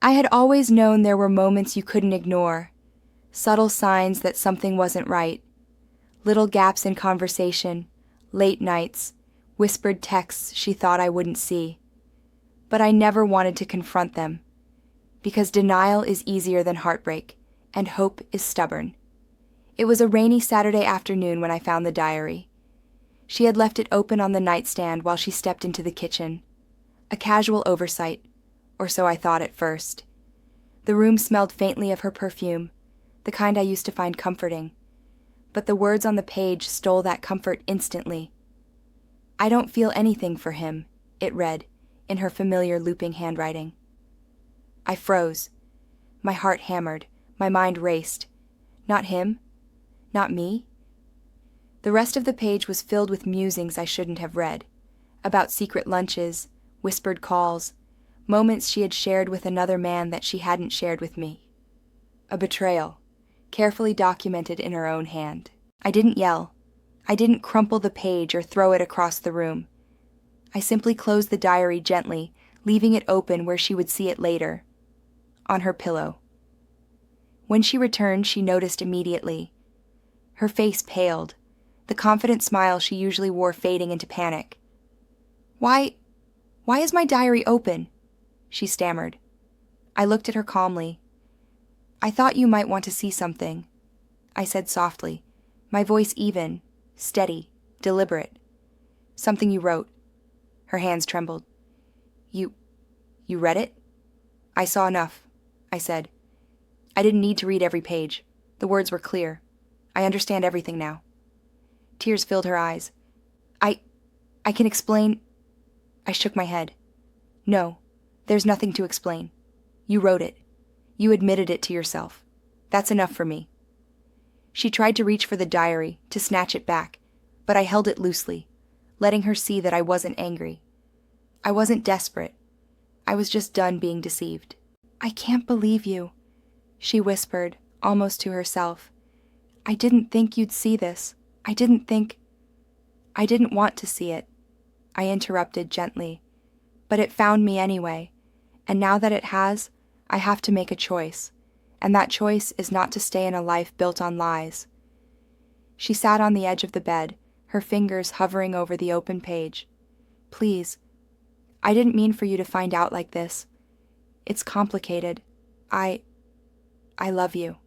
I had always known there were moments you couldn't ignore, subtle signs that something wasn't right, little gaps in conversation, late nights, whispered texts she thought I wouldn't see. But I never wanted to confront them, because denial is easier than heartbreak, and hope is stubborn. It was a rainy Saturday afternoon when I found the diary. She had left it open on the nightstand while she stepped into the kitchen. A casual oversight, or so I thought at first. The room smelled faintly of her perfume, the kind I used to find comforting. But the words on the page stole that comfort instantly. "I don't feel anything for him," it read, in her familiar looping handwriting. I froze. My heart hammered, my mind raced. Not him? Not me? The rest of the page was filled with musings I shouldn't have read, about secret lunches, whispered calls, moments she had shared with another man that she hadn't shared with me. A betrayal, carefully documented in her own hand. I didn't yell. I didn't crumple the page or throw it across the room. I simply closed the diary gently, leaving it open where she would see it later. On her pillow. When she returned, she noticed immediately. Her face paled, the confident smile she usually wore fading into panic. Why is my diary open?" she stammered. I looked at her calmly. "I thought you might want to see something," I said softly, my voice even, steady, deliberate. "Something you wrote." Her hands trembled. You read it?" "I saw enough," I said. "I didn't need to read every page. The words were clear. I understand everything now." Tears filled her eyes. I can explain." I shook my head. "No, there's nothing to explain. You wrote it. You admitted it to yourself. That's enough for me." She tried to reach for the diary, to snatch it back, but I held it loosely, letting her see that I wasn't angry. I wasn't desperate. I was just done being deceived. "I can't believe you," she whispered, almost to herself. "I didn't think you'd see this. I didn't want to see it," I interrupted gently. "But it found me anyway, and now that it has, I have to make a choice, and that choice is not to stay in a life built on lies." She sat on the edge of the bed, her fingers hovering over the open page. "Please, I didn't mean for you to find out like this. It's complicated. I love you."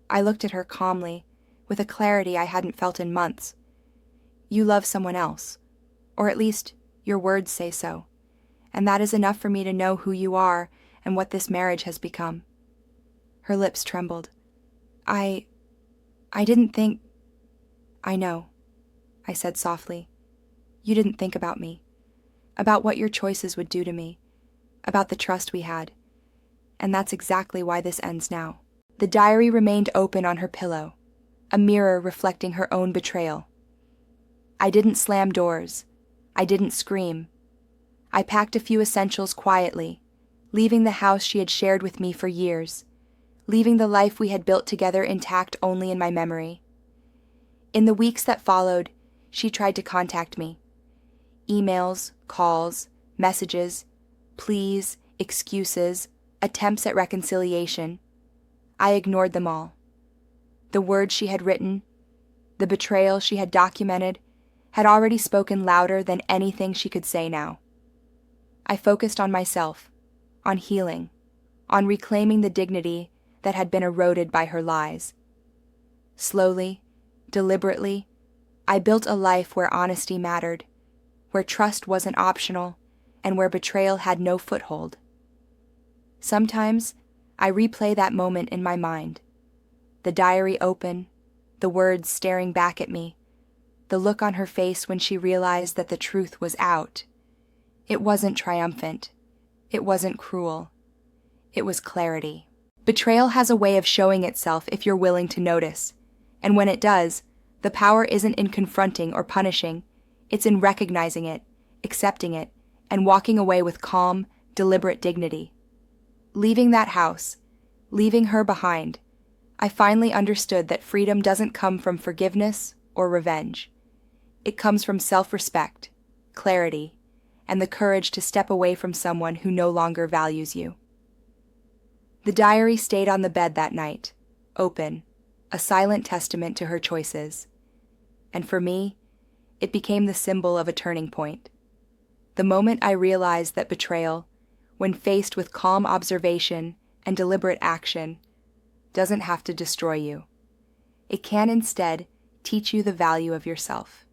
I looked at her calmly, with a clarity I hadn't felt in months. "You love someone else, or at least your words say so, and that is enough for me to know who you are and what this marriage has become." Her lips trembled. I didn't think—" "I know," I said softly. "You didn't think about me, about what your choices would do to me, about the trust we had, and that's exactly why this ends now." The diary remained open on her pillow, a mirror reflecting her own betrayal. I didn't slam doors. I didn't scream. I packed a few essentials quietly, leaving the house she had shared with me for years, leaving the life we had built together intact only in my memory. In the weeks that followed, she tried to contact me. Emails, calls, messages, pleas, excuses, attempts at reconciliation. I ignored them all. The words she had written, the betrayal she had documented, had already spoken louder than anything she could say now. I focused on myself, on healing, on reclaiming the dignity that had been eroded by her lies. Slowly, deliberately, I built a life where honesty mattered, where trust wasn't optional, and where betrayal had no foothold. Sometimes, I replay that moment in my mind. The diary open, the words staring back at me, the look on her face when she realized that the truth was out. It wasn't triumphant. It wasn't cruel. It was clarity. Betrayal has a way of showing itself if you're willing to notice, and when it does, the power isn't in confronting or punishing, it's in recognizing it, accepting it, and walking away with calm, deliberate dignity. Leaving that house, leaving her behind, I finally understood that freedom doesn't come from forgiveness or revenge. It comes from self-respect, clarity, and the courage to step away from someone who no longer values you. The diary stayed on the bed that night, open, a silent testament to her choices. And for me, it became the symbol of a turning point. The moment I realized that betrayal, when faced with calm observation and deliberate action, doesn't have to destroy you. It can instead teach you the value of yourself.